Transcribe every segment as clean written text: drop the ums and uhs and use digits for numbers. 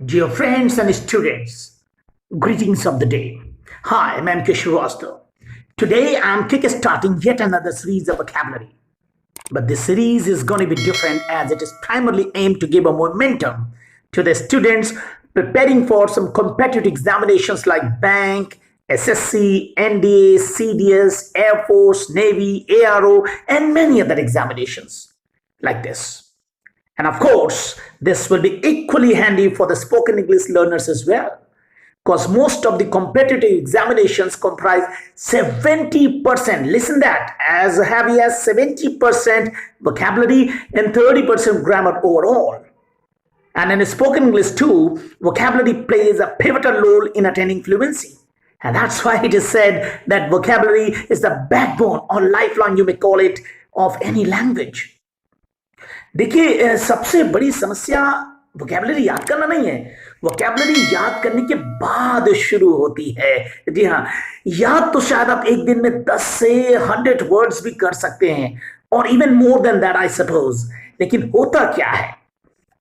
Dear friends and students, greetings of the day. Hi, I'm M.K. Shrivastava. Today I'm kick-starting yet another series of vocabulary. But this series is going to be different as it is primarily aimed to give a momentum to the students preparing for some competitive examinations like bank, SSC, NDA, CDS, Air Force, Navy, ARO, and many other examinations like this. And of course, this will be equally handy for the spoken English learners as well. Because most of the competitive examinations comprise 70%, listen that, as heavy as 70% vocabulary and 30% grammar overall. And in spoken English too, vocabulary plays a pivotal role in attaining fluency. And that's why it is said that vocabulary is the backbone or lifeline, you may call it, of any language. देखिए सबसे बड़ी समस्या vocabulary याद करना नहीं है। Vocabulary याद करने के बाद शुरू होती है। जी हाँ, याद तो शायद आप एक दिन में 10 से 100 वर्ड्स भी कर सकते हैं और even more then that I suppose. लेकिन होता क्या है,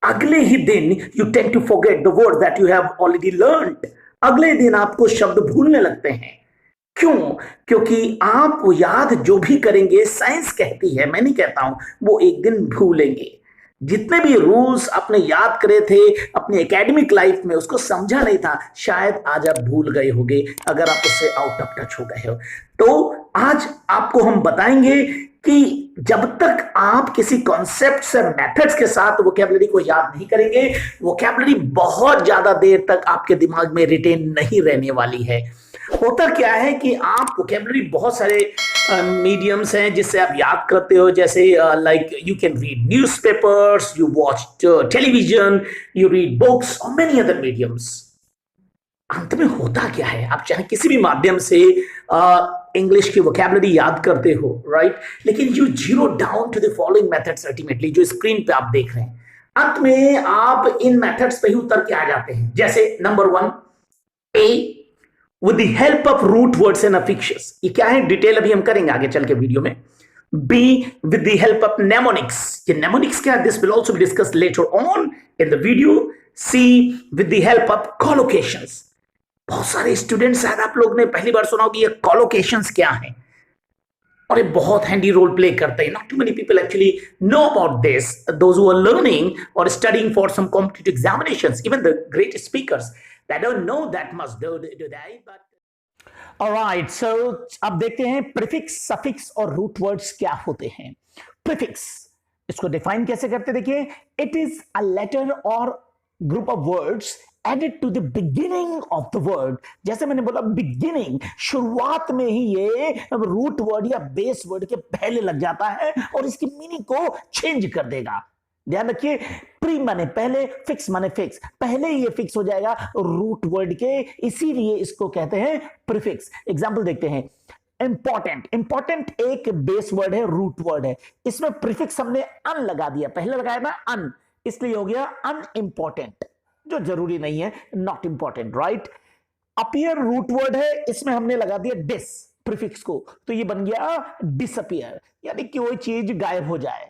अगले ही दिन you tend to forget the word that you have already learned. अगले दिन आपको शब्द भूलने लगते हैं। क्यों? क्योंकि आप वो याद जो भी करेंगे, साइंस कहती है, मैं नहीं कहता हूं, वो एक दिन भूलेंगे। जितने भी रूल्स आपने याद करे थे अपनी एकेडमिक लाइफ में, उसको समझा नहीं था, शायद आज आप भूल गए होंगे अगर आप उससे आउट ऑफ टच हो गए हो। तो आज आपको हम बताएंगे कि जब तक आप किसी कॉन्सेप्ट से मेथड्स के साथ वोकैबुलरी को याद नहीं करेंगे, वोकैबुलरी बहुत ज्यादा देर तक आपके दिमाग में रिटेन नहीं रहने वाली है। होता क्या है कि आप वोकैबुलरी बहुत सारे मीडियम्स हैं जिससे आप याद करते हो, जैसे like you can read newspapers, you watch television, you read books और मेनी अदर मीडियम्स। अंत में होता क्या है, आप चाहे किसी भी माध्यम से इंग्लिश की वोकैबुलरी याद करते हो, राइट, लेकिन you zero down to the following methods ultimately, जो स्क्रीन पे आप देख रहे हैं। अंत में आप इन मेथड्स पे ही उतर के आ जाते हैं। जैसे number 1, A with the help of root words and affixes, ये क्या है डिटेल अभी हम करेंगे आगे चल के वीडियो में। B with the help of mnemonics, ये mnemonics क्या, this will also be discussed later on in the video। C with the help of collocations, बहुत सारे स्टूडेंट्स शायद आप लोग ने पहली बार सुना हो कि ये collocations क्या है और ये बहुत हैंडी रोल प्ले करते हैं। Not too many people actually know about this, those who are learning or studying for some competitive examinations, even the great speakers, they don't know that much, do they? But alright, so अब देखते हैं prefix, suffix और root words क्या होते हैं। Prefix, इसको define कैसे करते, देखिए, इट इज अ लेटर और group of words added to the beginning of the word. जैसे मैंने बोला बिगिनिंग, शुरुआत में ही ये रूट वर्ड या बेस वर्ड के पहले लग जाता है और इसकी मीनिंग को चेंज कर देगा। ध्यान रखिए, प्री माने पहले, फिक्स माने फिक्स, पहले ये फिक्स हो जाएगा रूट वर्ड के, इसीलिए इसको कहते हैं प्रीफिक्स। एग्जांपल देखते हैं, इंपॉर्टेंट, इंपॉर्टेंट एक बेस वर्ड है, रूट वर्ड है, इसमें प्रीफिक्स हमने अन लगा दिया, पहले लगाया ना अन, इसलिए हो गया अनइंपॉर्टेंट, जो जरूरी नहीं है, not important, right. Appear root word है, इसमें हमने लगा दिया डिस प्रीफिक्स को, तो ये बन गया डिसअपियर, यानी कि कोई चीज गायब हो जाए।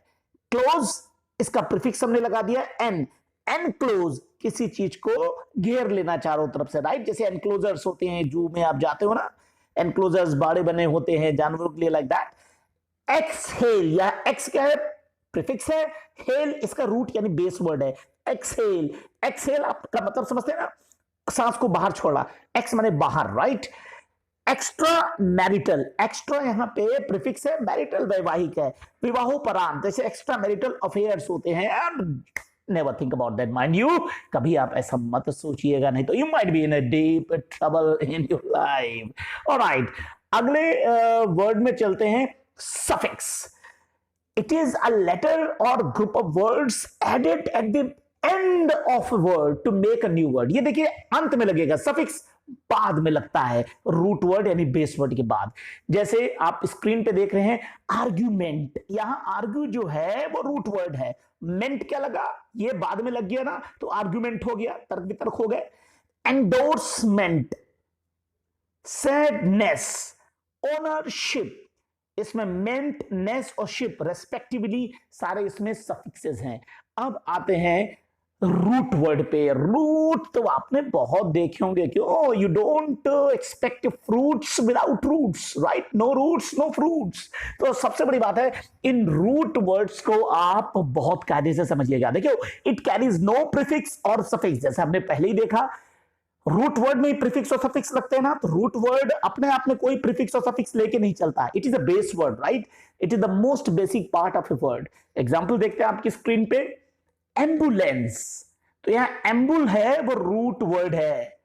क्लोज, इसका प्रीफिक्स हमने लगा दिया एन, एनक्लोज, किसी चीज को घेर लेना चारों तरफ से, राइट। जैसे एनक्लोजर्स होते हैं, जू में आप जाते हो ना, एनक्लोजर्स बाड़े बने होते हैं जानवरों के लिए, लाइक दैट। एक्सहेल, या एक्स क्या है, प्रीफिक्स है, हेल इसका रूट यानी बेस वर्ड है। एक्सहेल, एक्सहेल आपका मतलब समझते हैं ना, सांस को बाहर छोड़ा, एक्स माने बाहर, राइट। एक्स्ट्रा मैरिटल, एक्स्ट्रा यहां पे प्रीफिक्स है, मैरिटल वैवाहिक है, विवाहोपरांत, जैसे एक्स्ट्रा मैरिटल अफेयर्स होते हैं। Never think about that, mind you, कभी आप ऐसा मत सोचिएगा, नहीं तो you might be in a deep trouble in your life. Alright, अगले वर्ड में चलते हैं, suffix. It is a letter और group of words added at the end of a word to make a new word. ये देखिए अंत में लगेगा, सफिक्स बाद में लगता है रूट वर्ड यानी बेस वर्ड के बाद। जैसे आप स्क्रीन पे देख रहे हैं आर्ग्यूमेंट, यहां आर्ग्यू जो है वो रूट वर्ड है, मेंट क्या लगा, ये बाद में लग गया ना, तो आर्ग्यूमेंट हो गया, तर्क वितर्क हो गए। एंडोर्समेंट, सैडनेस, ओनरशिप, इसमें मेंट, नेस और शिप रेस्पेक्टिवली सारे इसमें सफिक्सेस हैं। अब आते हैं रूट वर्ड पे। रूट तो आपने बहुत देखे होंगे, क्यों? You don't expect fruits without roots, right? No roots no fruits. तो सबसे बड़ी बात है, इन रूट वर्ड्स को आप बहुत कायदे से समझिएगा। देखिए, इट कैरीज नो प्रीफिक्स और सफिक्स। जैसे हमने पहले ही देखा, रूट वर्ड में प्रीफिक्स और सफिक्स लगते हैं ना, तो रूट वर्ड अपने आप में कोई प्रीफिक्स और सफिक्स लेके नहीं चलता। It is a base word, right? It is the most basic part of a word. Example देखते हैं आपकी स्क्रीन पे, एम्बुलेंस। तो यहां एम्बुल है, वो रूट वर्ड है।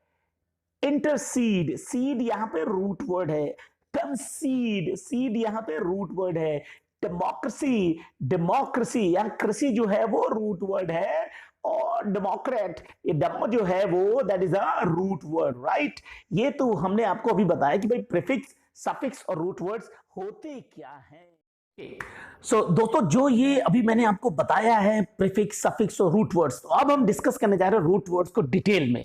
इंटरसीड, सीड यहां पे रूट वर्ड है। कंसीड, सीड यहां पे रूट वर्ड है। डेमोक्रेसी, डेमोक्रेसी यहां कृषि जो है वो रूट वर्ड है। और डेमोक्रेट, ये डेमो जो है वो that is a root word, right? ये तो हमने आपको अभी बताया कि भाई प्रीफिक्स, सफिक्स और रूट वर्ड्स होते क्या हैं। दोस्तों, जो ये अभी मैंने आपको बताया है प्रीफिक्स, सफिक्स और रूट वर्ड्स, तो अब हम डिस्कस करने जा रहे हैं रूट वर्ड्स को डिटेल में।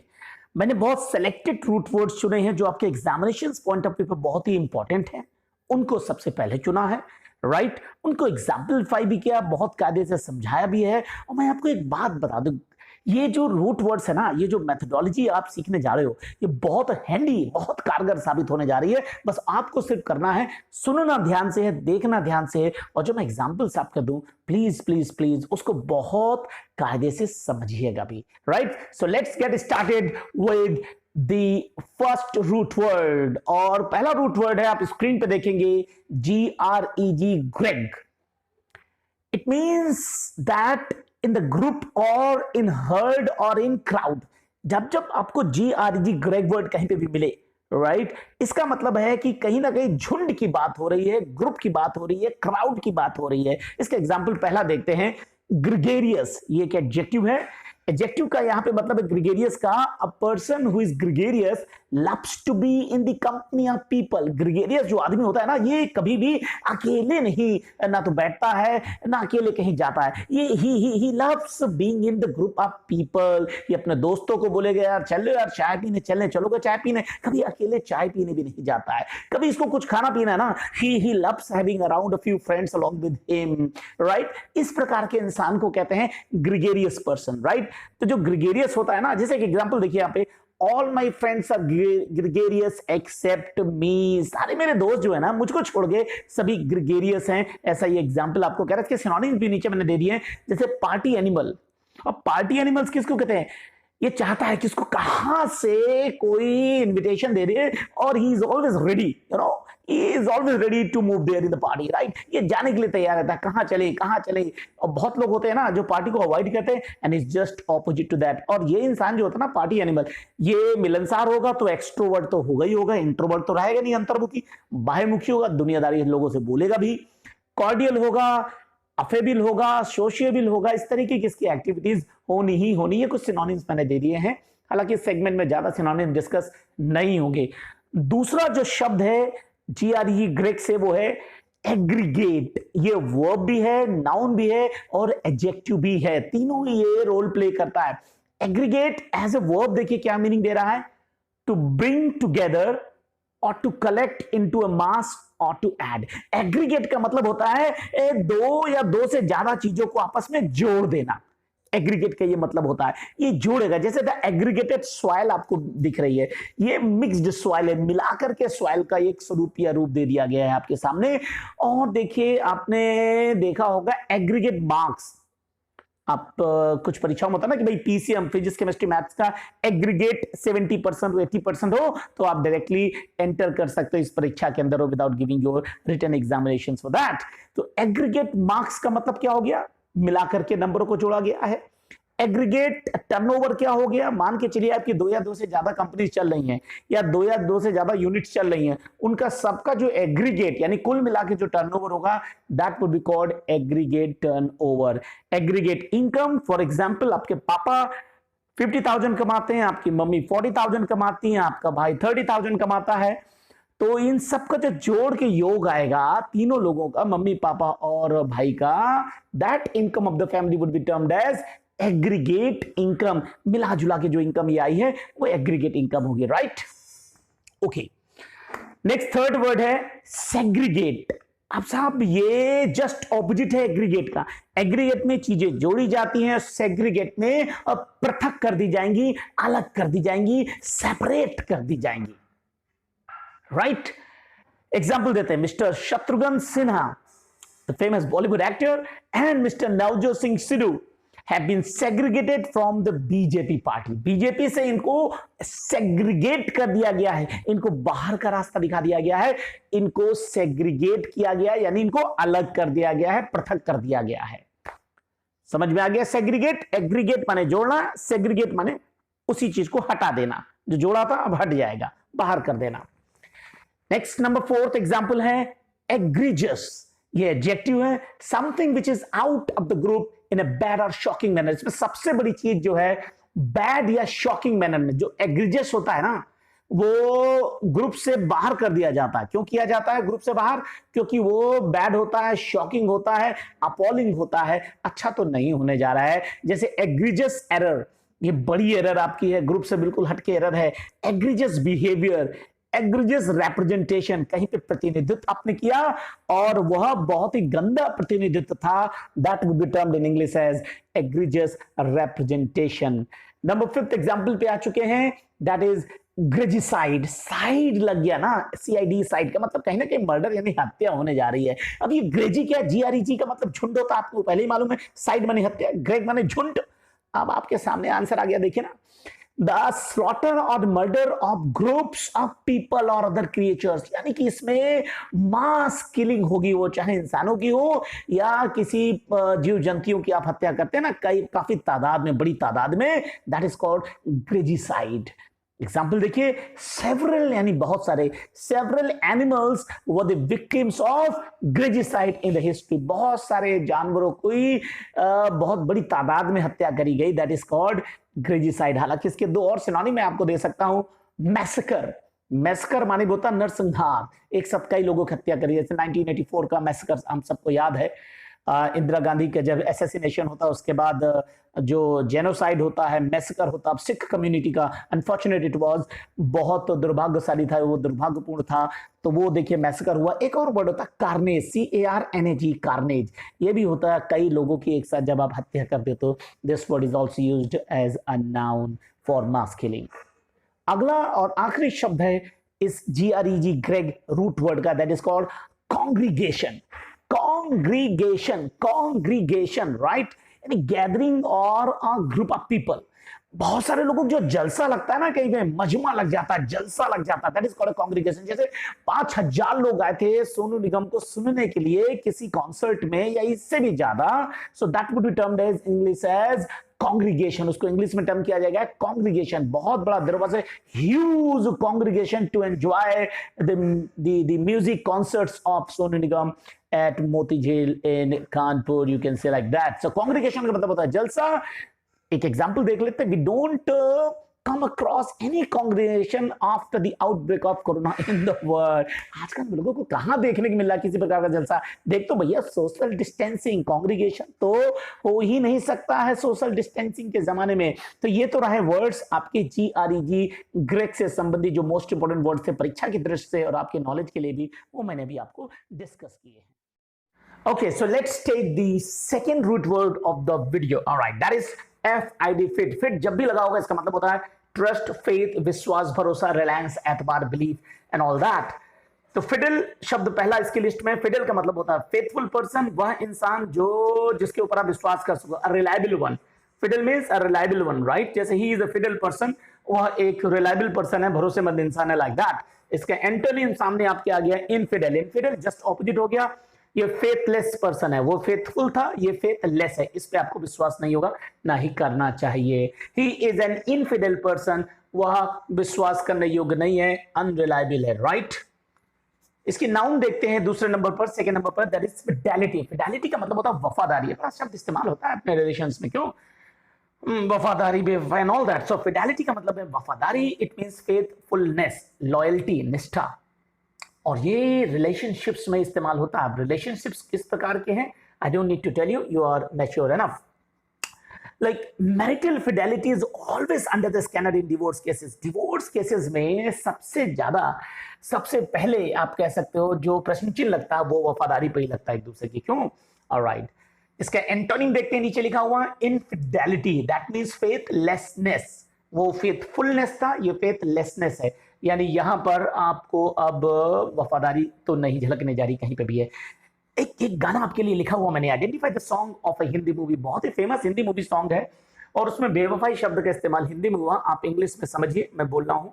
मैंने बहुत सेलेक्टेड रूट वर्ड्स चुने हैं जो आपके एग्जामिनेशन पॉइंट ऑफ व्यू पर बहुत ही इंपॉर्टेंट हैं, उनको सबसे पहले चुना है, राइट? उनको एग्जाम्पलीफाई भी किया, बहुत कायदे से समझाया भी है। और मैं आपको एक बात बता दूं, ये जो रूट वर्ड्स है ना, ये जो मेथोडोलॉजी आप सीखने जा रहे हो, ये बहुत हैंडी, बहुत कारगर साबित होने जा रही है। बस आपको सिर्फ करना है, सुनना ध्यान से है, देखना ध्यान से है, और जो मैं एग्जांपल्स आपको दूं, प्लीज प्लीज प्लीज उसको बहुत कायदे से समझिएगा भी, right? So let's get started with the first root word. और पहला रूट वर्ड है, आप स्क्रीन पे देखेंगे, GREG, Greg. It means that in the group or in herd or in crowd, जब जब आपको GREG, ग्रेग वर्ड कहीं पे भी मिले, राइट, इसका मतलब है कि कहीं ना कहीं झुंड की बात हो रही है, ग्रुप की बात हो रही है, क्राउड की बात हो रही है। इसका एग्जाम्पल पहला देखते हैं, ग्रिगेरियस। ये एक एडजेक्टिव है। एडजेक्टिव का यहां पे मतलब है ग्रिगेरियस का, a person who is gregarious loves to be in the company of people. Gregarious जो आदमी होता है ना, ये कभी भी अकेले नहीं, ना तो बैठता है ना अकेले कहीं जाता है। ये he loves being in the group of people. ये अपने दोस्तों को बोलेगा, यार चलो यार चाय पीने चलने, चलोगे चाय पीने, कभी अकेले चाय पीने भी नहीं जाता है। कभी इसको कुछ खाना पीना है ना, he loves having around a few friends along with him, right? इस प्रकार के इंसान को कहते हैं ग्रिगेरियस पर्सन, राइट? तो जो ग्रिगेरियस होता है ना, जैसे एक एग्जांपल देखिए यहाँ पे, all my friends are gregarious except me. सारे मेरे दोस्त जो है ना, मुझको छोड़ के सभी ग्रिगेरियस हैं, ऐसा ये एग्जांपल आपको कह रहा है। इसके सिनोनिम्स भी नीचे मैंने दे दिए हैं, जैसे पार्टी एनिमल। अब पार्टी एनिमल्स किसको कहते हैं? ये चाहता है कि इसको कहां से कोई इनविटेशन दे दे, और he is always ready, you know, he is always ready to move there in the party, right? ये जाने के लिए तैयार रहता है, कहां चले कहां चले। और बहुत लोग होते हैं ना जो पार्टी को अवॉइड करते हैं, and is just opposite to that. और ये इंसान जो होता है ना, पार्टी एनिमल, ये मिलनसार होगा तो एक्सट्रोवर्ट तो होगा ही होगा, इंट्रोवर्ट तो रहेगा नहीं, अंतर्मुखी बाह्यमुखी होगा, दुनियादारी लोगों से बोलेगा भी, कॉर्डियल होगा, अफेबल होगा, सोशियबल होगा। इस तरीके की इसकी एक्टिविटीज होनी ही होनी है। कुछ सिनोनिम्स मैंने दे दिए हैं, हालांकि इस सेगमेंट में ज्यादा सिनोनिम डिस्कस नहीं होंगे। दूसरा जो शब्द है GRE ग्रेग से, वो है एग्रीगेट। ये वर्ब भी है, नाउन भी है और एडजेक्टिव भी है, तीनों ही ये रोल प्ले करता है। एग्रीगेट एज ए वर्ब देखिए क्या मीनिंग दे रहा है, टू ब्रिंग टुगेदर और टू कलेक्ट इनटू अ मास और टू ऐड। एग्रीगेट का मतलब होता है दो या दो से ज्यादा चीजों को आपस में जोड़ देना। एग्रीगेट का ये मतलब होता है, ये जोड़ेगा। जैसे द एग्रीगेटेड सॉइल आपको दिख रही है, ये मिक्स्ड सॉइल है, मिलाकर के सॉइल का एक स्वरूप या रूप दे दिया गया है आपके सामने। और देखिए, आपने देखा होगा एग्रीगेट मार्क्स, आप कुछ परीक्षाओं में होता है ना कि भाई PCM, फिजिक्स केमिस्ट्री मैथ्स का एग्रीगेट 70% 80% हो तो आप डायरेक्टली एंटर कर सकते हो इस परीक्षा के अंदर, without giving your written examinations for that. तो एग्रीगेट मार्क्स का मतलब क्या हो गया, मिलाकर के नंबरों को जोड़ा गया है। एग्रीगेट टर्नओवर क्या हो गया, मान के चलिए आपकी दो या दो से ज्यादा कंपनीज चल रही हैं, या दो या दो से ज्यादा यूनिट्स चल रही हैं, उनका सबका जो एग्रीगेट यानी कुल मिला के जो टर्नओवर होगा, that would be called aggregate turnover. Aggregate income, for example आपके पापा 50,000 कमाते हैं, आपकी मम्मी 40,000 कमाती हैं, आपका भाई 30,000 कमाता है, तो इन सब का जो जोड़ के योग आएगा तीनों लोगों का, मम्मी पापा और भाई का, that income of the family would be termed as aggregate income. मिला जुला के जो इनकम ये आई है वो एग्रीगेट इनकम होगी, right? Okay, next third word है सेग्रीगेट। अब साहब ये जस्ट ऑपोजिट है एग्रीगेट का। एग्रीगेट में चीजें जोड़ी जाती हैं, सेग्रीगेट में पृथक कर दी जाएंगी, अलग कर दी जाएंगी, सेपरेट कर दी जाएंगी। राइट? एग्जाम्पल देते हैं, mister Shatrughan Sinha, the famous Bollywood actor, and Mr. Navjot Singh Sidhu have been segregated from the BJP party. BJP से इनको सेग्रीगेट कर दिया गया है, इनको बाहर का रास्ता दिखा दिया गया है, इनको सेग्रीगेट किया गया है, यानी इनको अलग कर दिया गया है, पृथक कर दिया गया है। समझ में आ गया? सेग्रीगेट, एग्रीगेट माने जोड़ना, सेग्रीगेट माने उसी चीज को हटा देना, जो जोड़ा था अब हट जाएगा, बाहर कर देना। नेक्स्ट नंबर 4th एग्जाम्पल है एग्रीजियस। ये एडजेक्टिव है, something which is out of the group in a bad और शॉकिंग मैनर। इसमें सबसे बड़ी चीज जो है बैड या शॉकिंग मैनर में, जो एग्रीजियस होता है ना, वो ग्रुप से बाहर कर दिया जाता है। क्यों किया जाता है ग्रुप से बाहर? क्योंकि वो बैड होता है, शॉकिंग होता है, अपॉलिंग होता है, अच्छा तो नहीं होने जा रहा है। जैसे एग्रीजियस एरर, ये बड़ी एरर आपकी है, ग्रुप से बिल्कुल हटके एरर है। एग्रीजियस बिहेवियर, एग्रीजियस रिप्रेजेंटेशन, कहीं पे प्रतिनिधित्व आपने किया और वह बहुत ही गंदा प्रतिनिधित्व था, that would be termed in English as egregious representation. Number 5th example पे आ चुके हैं, दैट इज ग्रेजिसाइड। साइड लग गया ना, CID, साइड का मतलब कहीं ना कहीं मर्डर यानी हत्या होने जा रही है। अब ये ग्रेजी क्या है? GREG का मतलब झुंड होता है, आपको पहले ही मालूम है। साइड माने हत्या, ग्रेग माने झुंड। अब आपके सामने आंसर आ गया, देखिए ना, The slaughter or murder of groups of people or other creatures, यानी कि इसमें मास किलिंग होगी, वो चाहे इंसानों की हो या किसी जीव जंतुओं की आप हत्या करते हैं ना, काफी तादाद में, बड़ी तादाद में, that is called gregicide. Example देखिए, सेवरल यानी बहुत सारे, several animals were the victims of gregicide in the history. बहुत सारे जानवरों की बहुत बड़ी तादाद में हत्या करी गई, दैट इज कॉल्ड ग्रेजिसाइड। हालांकि इसके 2 और सिनोनिम मैं आपको दे सकता हूं। मैसेकर, मैसेकर माने होता नरसंहार, एक साथ कई लोगों की हत्या करी। जैसे 1984 का मैसेकर हम सबको याद है, इंदिरा गांधी का जब असैसिनेशन होता है उसके बाद जो जेनोसाइड होता है, मैसेकर होता है सिख कम्युनिटी का। अनफॉर्चुनेट इट वाज, बहुत दुर्भाग्यशाली था वो, दुर्भाग्यपूर्ण था। तो वो देखिए मैसेकर हुआ। एक और वर्ड होता है कार्नेज, CARNAG, कार्नेज। ये भी होता है कई लोगों की एक साथ जब आप हत्या करते हो, तो this word is also used as a noun for mass killing. अगला और आखिरी शब्द है इस GREG, ग्रेग रूट वर्ड का, that is called congregation. Congregation, congregation, right, यानी गैदरिंग और अ ग्रुप ऑफ पीपल। बहुत सारे लोगों को जो जलसा लगता है ना, कहीं पे मजमा लग जाता है, जलसा लग जाता है, दैट इज कॉल्ड कॉन्ग्रीगेशन। जैसे 5000 लोग आए थे सोनू निगम को सुनने के लिए किसी कॉन्सर्ट में, या इससे भी ज्यादा, so that would be termed as English as congregation. उसको इंग्लिश में टर्म किया जाएगा कॉन्ग्रीगेशन। बहुत बड़ा, there was a huge congregation to enjoy the music concerts of Sonu Nigam at Moti Jhel in Kanpur, you can say like that. So congregation का मतलब होता है जलसा। एक एग्जांपल देख लेते हैं, we don't come across any congregation after the outbreak of corona in the world। आजकल लोगों को कहां देखने को मिल रहा है किसी प्रकार का जलसा? देख तो भैया, सोशल डिस्टेंसिंग, कांग्रीगेशन तो हो ही नहीं सकता है सोशल डिस्टेंसिंग के जमाने में। तो ये तो रहे वर्ड्स आपके GREG, ग्रेग से संबंधित जो मोस्ट इंपोर्टेंट वर्ड्स थे परीक्षा की दृष्टि से और आपके नॉलेज के लिए भी, वो मैंने भी आपको डिस्कस किए हैं। Okay, so let's take the second root word of the video. All right, that is FID, fit। fit जब भी लगा होगा इसका मतलब होता है ट्रस्ट, फेथ, विश्वास, भरोसा, रिलायंस, एतबार, बिलीफ एंड ऑल दैट। तो फिडल शब्द पहला इसकी लिस्ट में। फिडल का मतलब होता है फेथफुल पर्सन, वह इंसान जो जिसके ऊपर आप विश्वास कर सको, a reliable one. Fidel means a reliable one, right. जैसे he is a fidel person, वह एक रिलायबल पर्सन है, भरोसेमंद इंसान है, लाइक दैट। इसका एंटोनिम सामने आपके आ गया इनफिडल। इनफिडल जस्ट ऑपोजिट हो गया। ये फेथलेस पर्सन है, वो फेथफुल था, ये फेथलेस है, इस पे आपको विश्वास नहीं होगा, ना ही करना चाहिए। He is an infidel person, वह विश्वास करने योग्य नहीं है, अनरिलायबल है, राइट। इसकी नाउन देखते हैं दूसरे नंबर पर, सेकंड नंबर पर, दैट इज फिडेलिटी। फिडेलिटी का मतलब होता है वफादारी। बड़ा शब्द इस्तेमाल होता है अपने रिलेशंस में, क्यों? वफादारी, बेवफा and all that. So Fidelity का मतलब है वफादारी। इट मींस फेथफुलनेस, लॉयल्टी, निष्ठा। और ये रिलेशनशिप्स में इस्तेमाल होता है। रिलेशनशिप्स किस प्रकार के हैं? I don't need to tell you, you are mature enough. Like marital fidelity is always under the scanner in divorce cases. Divorce cases में सबसे ज्यादा, सबसे पहले आप कह सकते हो जो प्रश्न चिन्ह लगता है वो वफादारी पे ही लगता है एक दूसरे की। क्यों? ऑलराइट, इसका एंटोनिम देखते हैं, नीचे लिखा हुआ इनफिडेलिटी, दैट मींस फेथलेसनेस। वो फेथफुलनेस था, ये फेथलेसनेस है, यानी यहां पर आपको अब वफादारी तो नहीं झलकने जा रही कहीं पे भी है। एक गाना आपके लिए लिखा हुआ मैंने, identify the song of a Hindi movie, बहुत ही फेमस हिंदी मूवी सॉन्ग है और उसमें बेवफाई शब्द का इस्तेमाल हिंदी में हुआ, आप इंग्लिश में समझिए मैं बोल रहा हूं।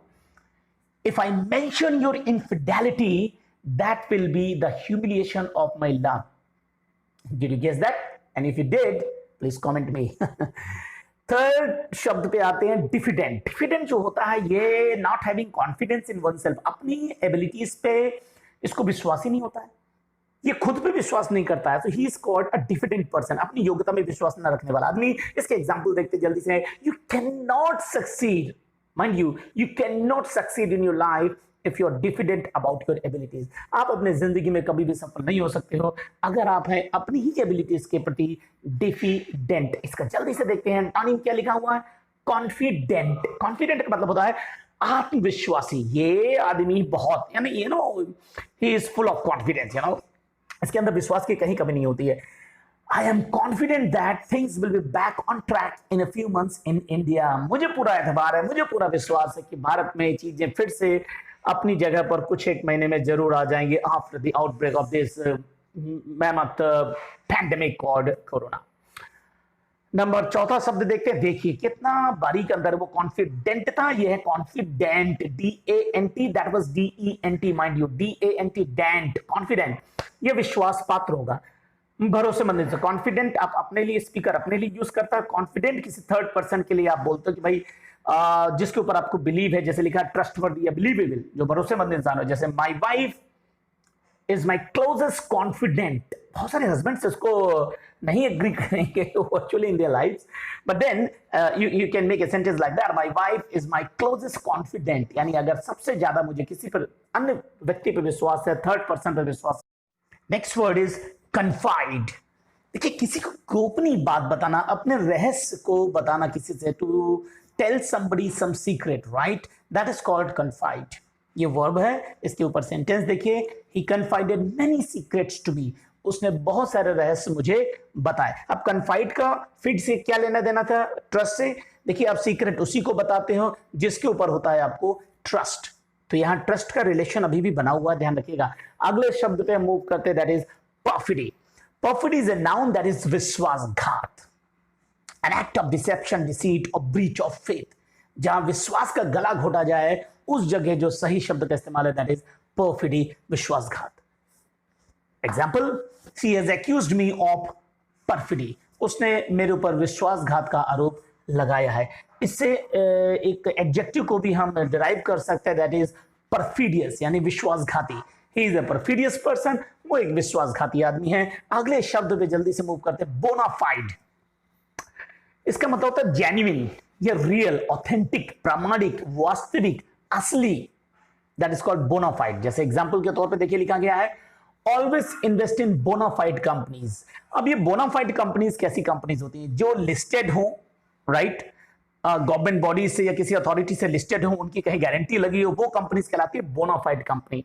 If I mention your infidelity that will be the humiliation of my love. Did you guess that? And if you did please comment me. Third शब्द पे आते हैं डिफिडेंट। डिफिडेंट जो होता है ये not having confidence in one self, अपनी abilities पे इसको विश्वास ही नहीं होता है, ये खुद पे विश्वास नहीं करता है, तो he is called a diffident person, अपनी योग्यता में विश्वास न रखने वाला आदमी। इसके एग्जांपल देखते जल्दी से। You can not succeed, mind you can not succeed in your life if you are diffident about your abilities. आप अपने जिंदगी में कभी भी सफल नहीं हो सकते हो अगर आप हैं अपनी ही एबिलिटीज के प्रति डिफिडेंट। इसका जल्दी से देखते हैं एंटोनिम क्या लिखा हुआ है, कॉन्फिडेंट। कॉन्फिडेंट का मतलब होता है आत्मविश्वासी, ये आदमी बहुत, यानी you know he is full of confidence, you know इसके अंदर विश्वास की कहीं कमी नहीं होती है। I am confident that things will be back on track in a few months in India. मुझे पूरा एतबार है, मुझे पूरा विश्वास है कि भारत में चीजें फिर से अपनी जगह पर कुछ एक महीने में जरूर आ जाएंगे after the outbreak of this mammoth pandemic called corona. Number चौथा शब्द देखते हैं, देखिए कितना बारीक अंदर वो कॉन्फिडेंट था, ये है confident, DANT, that was DENT, mind you, DANT, dent, confident, ये विश्वास पात्र होगा, भरोसेमंद। कॉन्फिडेंट आप अपने लिए, स्पीकर अपने लिए यूज करता है, कॉन्फिडेंट किसी थर्ड पर्सन के लिए आप बोलते हो कि भाई जिसके ऊपर आपको बिलीव है, जैसे लिखा ट्रस्टवर्दी या बिलीवेबल, जो भरोसेमंद इंसान हो, जैसे my wife is my closest confident. बहुत सारे हस्बैंड्स इसको नहीं एग्री करेंगे actually in their lives, but then you can make a sentence like that, my wife is my closest confident, यानी अगर सबसे ज्यादा मुझे किसी पर, अन्य व्यक्ति पर विश्वास है, थर्ड पर्सन पर विश्वास। Next word is confide. देखिए किसी को गोपनीय बात बताना, अपने रहस्य को बताना किसी से, to tell somebody some secret, right, that is called confide. ये वर्ब है, इसके ऊपर सेंटेंस देखिए, he confided many secrets to me, उसने बहुत सारे रहस्य मुझे बताए। अब कन्फाइड का फिड से क्या लेना देना था, ट्रस्ट से। देखिए आप सीक्रेट उसी को बताते हो जिसके ऊपर होता है आपको ट्रस्ट, तो यहां ट्रस्ट का रिलेशन अभी भी बना हुआ, ध्यान रखिएगा। अगले शब्द पे मूव करते, that is perfidy. Perfidy is a noun that is विश्वासघात, an act of deception, deceit और ब्रीच ऑफ फेथ। जहां विश्वास का गला घोटा जाए उस जगह जो सही शब्द का इस्तेमाल है, दैट इज परफिडी, विश्वासघात। Example, she has accused me of perfidy, उसने मेरे ऊपर विश्वासघात का आरोप लगाया है। इससे एक एडजेक्टिव को भी हम डिराइव कर सकते हैं, दैट इज परफिडियस, यानी विश्वासघाती। ही इज अ परफिडियस पर्सन, वो एक विश्वासघाती आदमी है। अगले शब्द पे जल्दी से मूव करते हैं, बोनाफाइड। इसका मतलब होता है जेन्युइन या रियल, ऑथेंटिक, प्रामाणिक, वास्तविक, असली, दैट इज कॉल्ड बोनाफाइड। जैसे एग्जांपल के तौर पे देखिए लिखा गया है, always invest in bona fide companies. अब ये बोनाफाइड कंपनीज कैसी कंपनीज होती हैं, जो लिस्टेड हो, राइट, गवर्नमेंट बॉडी से या किसी अथॉरिटी से लिस्टेड हो, उनकी कहीं गारंटी लगी हो, वो कंपनीज कहलाती है बोनाफाइड कंपनी।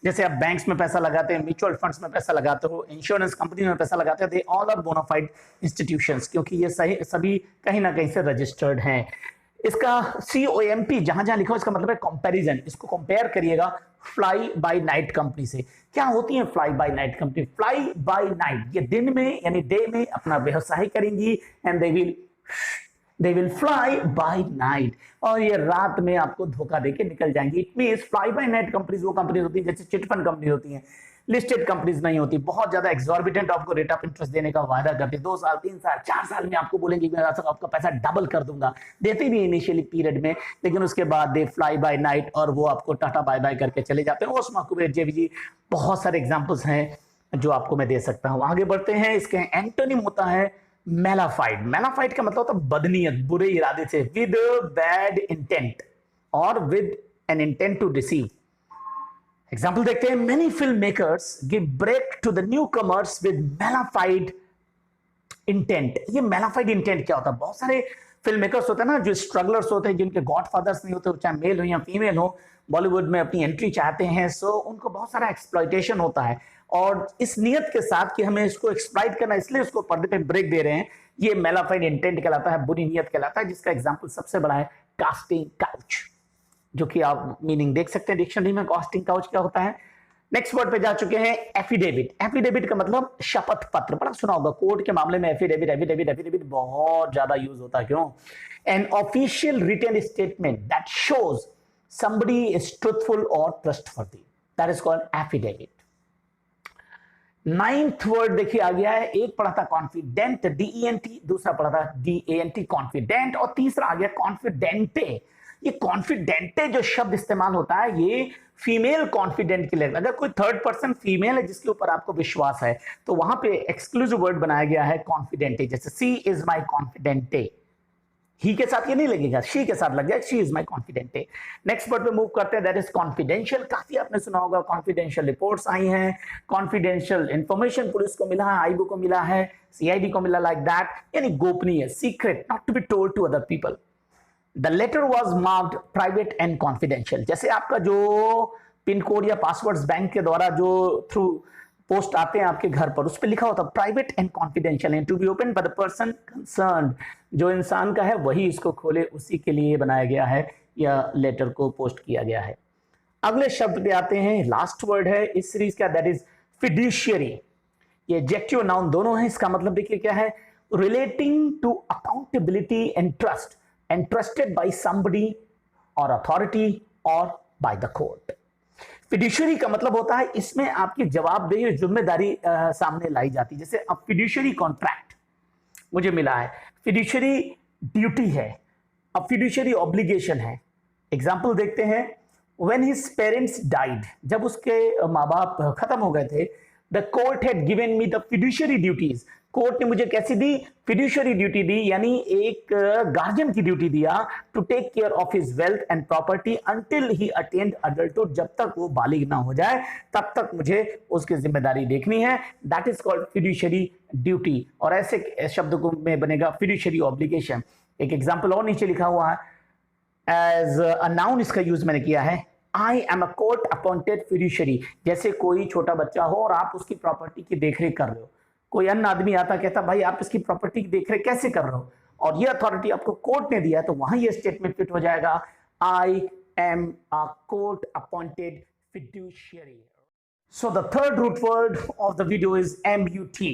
जैसे आप बैंक्स में पैसा लगाते हैं, म्यूचुअल फंड्स में पैसा लगाते हो, इंश्योरेंस कंपनी में पैसा लगाते हैं, they all are bona fide institutions, क्योंकि ये सभी कहीं ना कहीं से रजिस्टर्ड हैं। इसका COMP जहां जहां लिखा हो, इसका मतलब है कंपैरिजन। इसको कंपेयर करिएगा फ्लाई बाय नाइट कंपनी से। क्या होती है fly bye night company? Fly bye night, ये दिन में यानी डे में अपना व्यवसाय करेंगी, and they will fly bye night, और ये रात में आपको धोखा देके निकल जाएंगी। It means fly bye night companies वो कंपनीज होती है जैसे चिटफंड कंपनी होती है, लिस्टेड कंपनीज नहीं होती, बहुत ज्यादा एक्सॉर्बिटेंट आपको रेट ऑफ इंटरेस्ट देने का वादा करते, 2 साल 3 साल 4 साल में आपको बोलेंगे मैं आपका पैसा डबल कर दूंगा, देते भी इनिशियली पीरियड में, लेकिन उसके बाद दे फ्लाई बाय नाइट और वो आपको टाटा बाय बाय करके चले जाते हैं। ओस्मा कुबेर जेवीजी, बहुत सारे एग्जांपल्स हैं जो आपको मैं दे सकता हूं। आगे बढ़ते हैं, इसके एंटोनिम होता है मेलाफाइड। मेलाफाइड का मतलब होता है बदनीयत, बुरे इरादे से, विद बैड इंटेंट और with an intent to deceive. Example देखते हैं, many film makers give break to the newcomers with mala fide intent. ये मैलाफाइड इंटेंट क्या होता है? बहुत सारे फिल्म मेकर्स होते हैं ना जो स्ट्रगलर्स होते हैं, जिनके गॉड फादर्स नहीं होते, चाहे मेल हो या फीमेल हो, बॉलीवुड में अपनी एंट्री चाहते हैं, सो उनको बहुत सारा एक्सप्लॉइटेशन होता है, और इस नियत के साथ कि हमें इसको एक्सप्लॉइट करना, इसलिए उसको पर्दे पे ब्रेक दे रहे हैं। ये मैलाफाइड इंटेंट कहलाता है, बुरी नियत कहलाता है, जिसका एग्जाम्पल सबसे बड़ा है कास्टिंग काउच, जो कि आप मीनिंग देख सकते हैं डिक्शनरी में कास्टिंग काउच क्या होता है। नेक्स्ट वर्ड पे जा चुके हैं, एफिडेविट। एफिडेविट का मतलब शपथ पत्र, बड़ा सुना होगा कोर्ट के मामले में एफिडेविट एफिडेविट एफिडेविट बहुत ज्यादा यूज होता है। क्यों? An official written statement that shows somebody is truthful or trustworthy, that is called affidavit. Ninth word देखिए आ गया है, एक पढ़ा था कॉन्फिडेंट DENT, दूसरा पढ़ा था DANT कॉन्फिडेंट, और तीसरा आ गया कॉन्फिडेंटे। ये कॉन्फिडेंटे जो शब्द इस्तेमाल होता है ये फीमेल कॉन्फिडेंट के लिए, अगर कोई थर्ड पर्सन फीमेल है जिसके ऊपर आपको विश्वास है तो वहां पे एक्सक्लूसिव वर्ड बनाया गया है कॉन्फिडेंटे। जैसे सी इज माई कॉन्फिडेंटे, ही के साथ ये नहीं लगेगा, शी के साथ लग जाए, she is my confidante. Next word पे मूव करते हैं, दैट इज कॉन्फिडेंशियल। काफी आपने सुना होगा, कॉन्फिडेंशियल रिपोर्ट्स आई हैं, कॉन्फिडेंशियल इंफॉर्मेशन पुलिस को मिला है, आईबू को मिला है, CID को मिला, लाइक दैट, यानी गोपनीय, secret, not to be told to other people. The letter was marked private and confidential. जैसे आपका जो पिन कोड या पासवर्ड्स बैंक के द्वारा जो थ्रू पोस्ट आते हैं आपके घर पर, उस पर लिखा होता है private and confidential and to be open by the person concerned. जो इंसान का है वही इसको खोले, उसी के लिए बनाया गया है, या लेटर को पोस्ट किया गया है। अगले शब्द पे आते हैं, लास्ट वर्ड है इस सीरीज का, दैट इज फिड्यूशियरी। ये एडजेक्टिव नाउन दोनों है। इसका मतलब देखिए क्या है, relating to accountability and trust, entrusted by somebody or authority or by the court। Fiduciary का मतलब होता है इसमें आपकी जवाबदेही और जिम्मेदारी सामने लाई जाती है। जैसे अब फिड्यूशियरी कॉन्ट्रैक्ट मुझे मिला है, फिड्यूशियरी ड्यूटी है, अब फिड्यूशियरी ऑब्लिगेशन है। एग्जाम्पल देखते हैं, व्हेन हिज पेरेंट्स डाइड, जब उसके माँ बाप खत्म हो गए थे, the court had given me the fiduciary duties. Court ने मुझे कैसी दी? फिड्यूशियरी ड्यूटी दी, यानी एक गार्जियन की ड्यूटी दिया, to take care of his wealth and property until he attend adulthood. जब तक वो बालिग ना हो जाए तब तक मुझे उसकी जिम्मेदारी देखनी है, that is called fiduciary duty. और ऐसे शब्द को में बनेगा फिड्यूशियरी ऑब्लिगेशन। एक एग्जाम्पल और नीचे लिखा हुआ है, एज अ नाउन इसका यूज मैंने किया है, आई am a court appointed fiduciary. जैसे कोई छोटा बच्चा हो और आप उसकी प्रॉपर्टी की देखरेख कर रहे हो, कोई अन्य आदमी आता कहता भाई आप इसकी प्रॉपर्टी की देखरेख कैसे कर रहे हो, और ये अथॉरिटी आपको कोर्ट ने दिया, तो वहां ये स्टेटमेंट फिट हो जाएगा, I am a court appointed fiduciary. So the third root word of the video is MUT।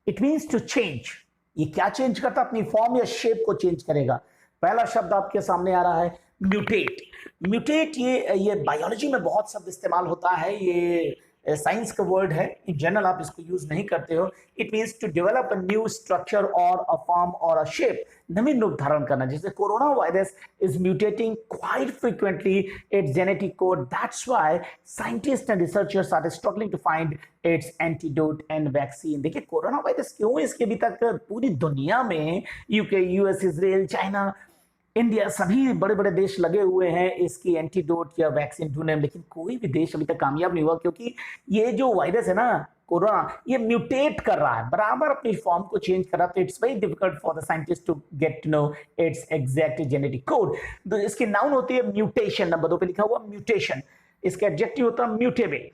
It means to change. ये क्या चेंज करता? अपनी फॉर्म या शेप को चेंज करेगा। पहला शब्द आपके सामने आ रहा है म्यूटेट। म्यूटेट ये बायोलॉजी में बहुत शब्द इस्तेमाल होता है, ये साइंस का वर्ड है, इन जनरल आप इसको यूज नहीं करते हो। It means to develop a new structure और अ फॉर्म और अ शेप, नवीन रूप धारण करना। जैसे corona virus is mutating quite frequently its genetic code, that's why scientist and researchers are struggling to find its antidote and vaccine. देखिए corona virus क्यों इसके अभी तक पूरी दुनिया में UK, US, Israel, China, India, सभी बड़े बड़े देश लगे हुए हैं इसकी एंटीडोट या वैक्सीन ढूंढने में, लेकिन कोई भी देश अभी तक कामयाब नहीं हुआ, क्योंकि ये जो वायरस है ना कोरोना, ये म्यूटेट कर रहा है, बराबर अपनी फॉर्म को चेंज कर रहा है। तो it's very difficult for the scientist to get to know its exact genetic code. तो इसकी नाउन होती है म्यूटेशन, नंबर 2 पे लिखा हुआ म्यूटेशन। इसका एडजेक्टिव होता है म्यूटेबल,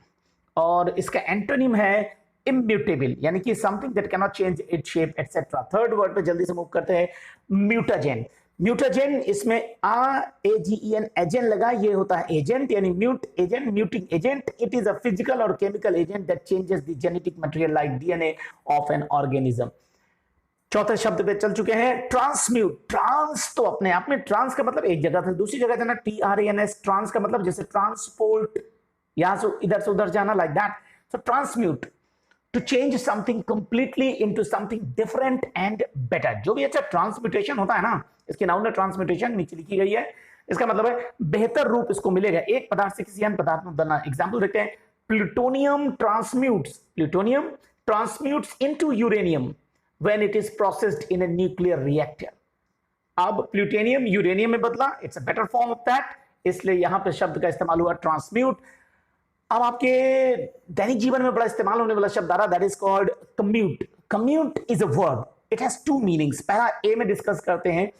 और इसका एंटोनिम है इम्यूटेबल, यानी कि something that can not change its shape etcetera. Third word पे जल्दी से मूव करते हैं, म्यूटाजेन। म्यूटाजेन, इसमें AGEN एजेंट लगा, ये होता है एजेंट, यानी mute agent, muting agent. It is a physical और chemical agent that changes the genetic material like DNA of an organism. चौथे शब्द पे चल चुके हैं, ट्रांसम्यूट। ट्रांस तो अपने आप में, ट्रांस का मतलब एक जगह से दूसरी जगह जाना, TRANS। ट्रांस का मतलब जैसे ट्रांसपोर्ट, यहां से इधर से उधर जाना, like that. So transmute, to change something completely into something different and better. जो भी अच्छा ट्रांसम्यूटेशन होता है ना, इसके नाउन में ट्रांसम्यूटेशन नीचे लिखी गई है, इसका मतलब है बेहतर रूप इसको मिलेगा एक पदार्थ से किसी अन्य पदार्थ में बदलना। एग्जांपल देखते हैं, plutonium transmutes into uranium when it is processed in a nuclear reactor. अब प्लूटोनियम यूरेनियम में बदला, it's a better form of that, इसलिए यहां पे शब्द का इस्तेमाल हुआ ट्रांसम्यूट। अब आपके दैनिक जीवन में बड़ा इस्तेमाल होने वाला शब्द आ रहा, that is called commute. Commute is a verb, it has two meanings. पहला ए में डिस्कस करते हैं,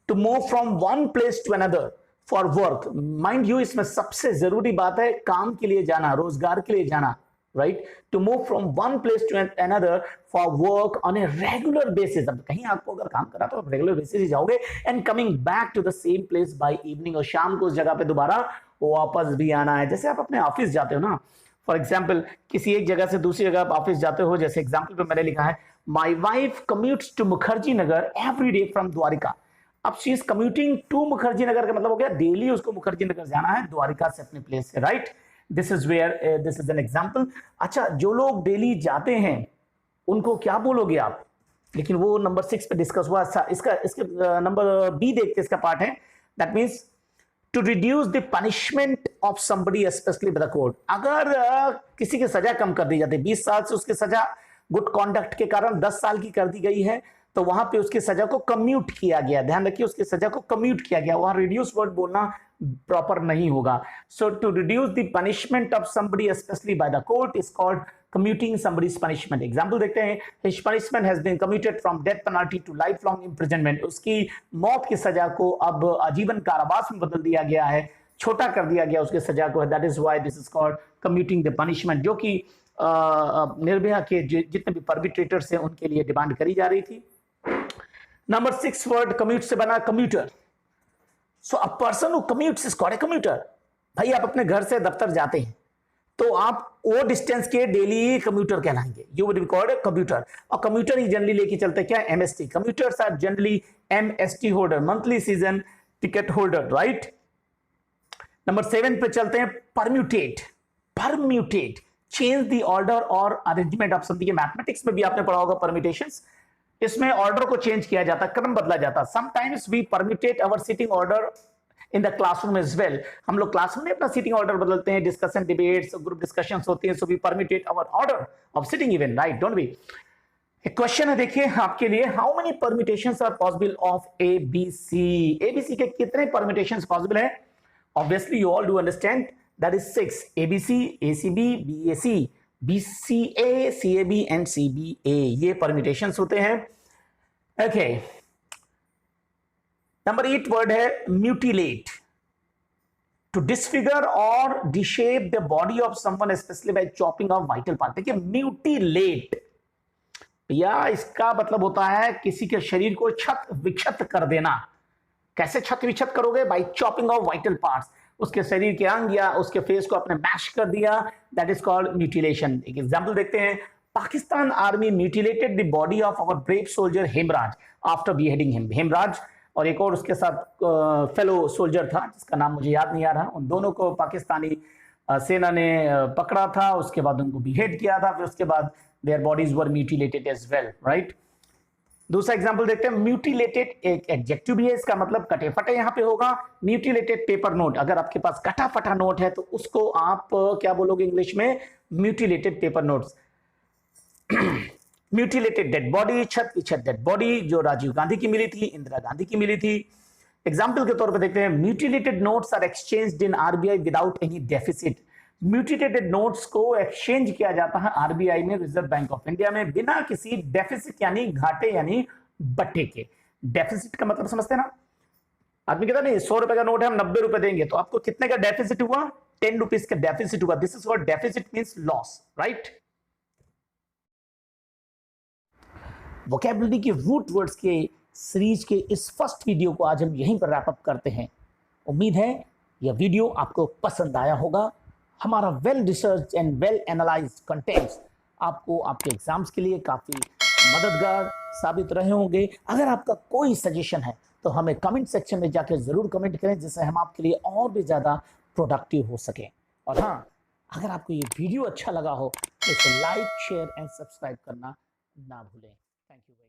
to move from one place to another for work. Mind you, इसमें सबसे जरूरी बात है काम के लिए जाना, रोजगार के लिए जाना, right. To move from one place to another for work on a regular basis. अब कहीं आपको अगर काम करा तो आप रेगुलर बेसिस ही जाओगे। And coming back to the same place by evening, और शाम को उस जगह पे दोबारा वापस भी आना है। जैसे आप अपने ऑफिस जाते हो ना, फॉर एग्जाम्पल किसी एक जगह से दूसरी जगह आप ऑफिस जाते हो, जैसे एग्जाम्पल पे मैंने लिखा है, my wife commutes to Mukherjee Nagar every day from Dwarka. अब she is commuting to Mukherjee Nagar का मतलब हो गया डेली उसको मुखर्जी नगर जाना है द्वारिका से अपने प्लेस से, right. This is where this is an example. अच्छा, जो लोग डेली जाते हैं उनको क्या बोलोगे आप, लेकिन वो नंबर 6 पे डिस्कस हुआ। इसके नंबर बी देखते, इसका पार्ट है, that means to reduce the punishment of somebody specially by the court. अगर किसी की सजा कम कर दी जाती है, 20 साल से उसकी सजा गुड कॉन्डक्ट के कारण 10 साल की कर दी गई है, तो वहां पे उसकी सजा को कम्यूट किया गया। ध्यान रखिए, उसकी सजा को कम्यूट किया गया, वहां रिड्यूस वर्ड बोलना प्रॉपर नहीं होगा। So to reduce the punishment of somebody specially by the court is called commuting somebody's punishment। Example देखते हैं, his punishment has been commuted from death penalty to lifelong imprisonment। उसकी मौत की सजा को अब आजीवन कारावास में बदल दिया गया है, छोटा कर दिया गया उसकी सजा को। That is why this is called commuting the punishment, जो कि निर्भया के जितने भी परपिट्रेटर्स हैं उनके लिए डिमांड करी जा रही थी। नंबर 6 वर्ड कम्यूट से बना commuter. So a person who commutes is called a commuter. भाई आप अपने घर से दफ्तर जाते हैं तो आप वो डिस्टेंस के डेली कम्यूटर कहलाएंगे, you would be called a commuter. और कम्यूटर ही जनरली लेके चलते क्या, MST. Commuters are generally MST holder, monthly season ticket holder, right. Number 7 पे चलते हैं, permutate. Permutate, change the order और अरेंजमेंट ऑफ समथिंग। मैथमेटिक्स में भी आपने पढ़ा होगा परम्यूटेशंस, इसमें ऑर्डर को चेंज किया जाता, क्रम बदला जाता। Sometimes we permutate our seating order in the classroom as well. हम लोग क्लासरूम में अपना सीटिंग ऑर्डर बदलते हैं, डिस्कशन डिबेट्स ग्रुप डिस्कशंस होती हैं, so we permutate our order of sitting even, right, don't we. एक क्वेश्चन है देखिए आपके लिए, how many permutations are possible of ABC. ABC के कितने परम्यूटेशंस पॉसिबल हैं? Obviously you all do understand that is 6, ABC, ACB, BAC, BCA, CAB and CBA, ये permutations होते हैं। ओके, नंबर 8 वर्ड है म्यूटिलेट, टू डिसफिगर और deshape the body of someone specially by chopping off vital part. देखिए mutilate या इसका मतलब होता है किसी के शरीर को क्षत विक्षत कर देना। कैसे क्षत विक्षत करोगे? By chopping off vital parts, उसके शरीर के अंग या उसके फेस को आपने मैश कर दिया, दैट इज कॉल्ड म्यूटिलेशन। एक एग्जांपल देखते हैं, Pakistan army mutilated the body of our brave soldier Hemraj after beheading him. Hemraj और एक और उसके साथ फेलो सोल्जर था जिसका नाम मुझे याद नहीं आ रहा, उन दोनों को पाकिस्तानी सेना ने पकड़ा था, उसके बाद उनको बीहेड किया था, फिर उसके बाद their bodies were mutilated as well, right. दूसरा एग्जांपल देखते हैं, म्यूटिलेटेड एक एडजेक्टिव भी है, इसका मतलब कटे फटे यहाँ पे होगा। म्यूटिलेटेड पेपर नोट, अगर आपके पास कटा फटा नोट है तो उसको आप क्या बोलोगे इंग्लिश में? Mutilated paper notes. Mutilated dead body, छत की छत डेड बॉडी, जो राजीव गांधी की मिली थी, इंदिरा गांधी की मिली थी। एग्जाम्पल के तौर पर देखते हैं, mutilated notes are exchanged in RBI without any deficit. Mutilated notes को एक्सचेंज किया जाता है आरबीआई में, रिजर्व बैंक ऑफ इंडिया में, बिना किसी डेफिसिट यानी घाटे यानी बट्टे के। डेफिसिट का मतलब समझते हैं ना, आदमी कहता नहीं 100 रुपए का नोट है हम 90 रुपए देंगे, तो आपको कितने का डेफिसिट हुआ? 10 रुपीज का डेफिसिट हुआ। This is what deficit means, loss, right. Vocabulary के रूट वर्ड्स के सीरीज के इस फर्स्ट वीडियो को आज हम यहीं पर रैप अप करते हैं। उम्मीद है यह वीडियो आपको पसंद आया होगा। हमारा well research and well analysed contents आपको आपके एग्जाम्स के लिए काफ़ी मददगार साबित रहे होंगे। अगर आपका कोई सजेशन है तो हमें कमेंट सेक्शन में जाकर ज़रूर कमेंट करें, जिससे हम आपके लिए और भी ज़्यादा प्रोडक्टिव हो सकें। और हाँ, अगर आपको ये वीडियो अच्छा लगा हो तो इसे लाइक, शेयर एंड सब्सक्राइब करना ना भूलें। Thank you very much.